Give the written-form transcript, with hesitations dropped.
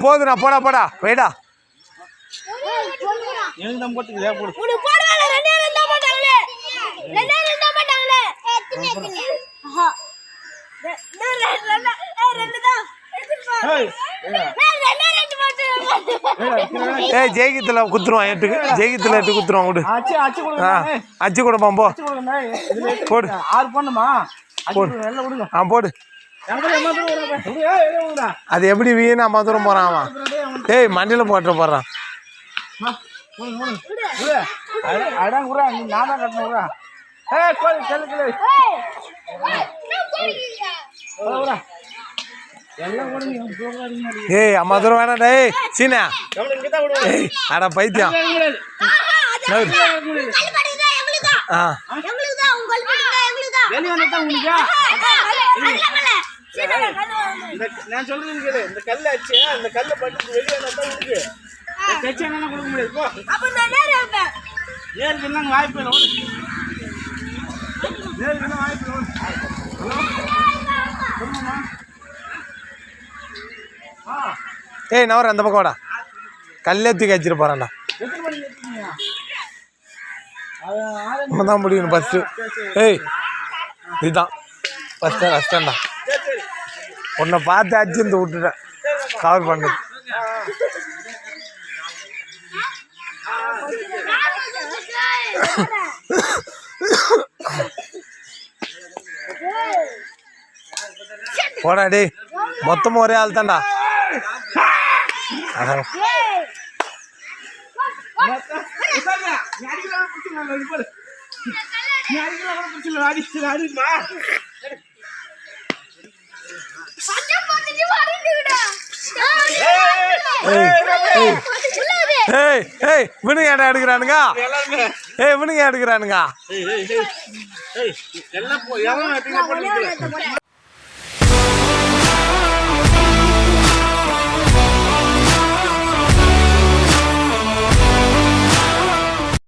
போதுண்ணா போடா போடா வெயிடா ஜெயிக்கத்துல குத்துருவான் 8 ஜெயிக்கத்துல 8 குத்துருவான் விடு அச்சு கொடுப்பான் போ போடு 6 பண்ணுமா போடு போடு அது எப்படி வீணா மதுரம் போறான் அவன் ஏய் மண்டியில போட்டு போடுறான் ஏய் அம்மா தூரம் வேணாடா ஏய் சீனா ஏய் அட பைத்தியம் நான் சொல்றது கேளு இந்த கல்ல அச்சு அந்த கல்ல பட்டு வெளிய வந்தா உனக்கு கச்ச என்ன கொடுக்க முடியாது போ அப்ப நான் நேரே இருப்பேன் நேருக்கு என்ன வாய்ப்பு இல்ல நேருக்கு என்ன வாய்ப்பு இல்ல ஏய் நவர அந்த பக்கம் வாடா கல்லேத்தி கச்சிட்டு போறான்டா நம்ம தான் முடியும் ஃபர்ஸ்ட் ஏய் இதுதான் ஃபர்ஸ்ட் கஷ்டம்டா உன்னை பார்த்து அடிச்சு விட்டுட்டேன் கவர் பண்ணது போடா டேய் மொத்தமும் ஒரே ஆள் தான்டா இவனுங்க ஏடா எடுக்கிறானுங்க இவனுங்க எடுக்கிறானுங்க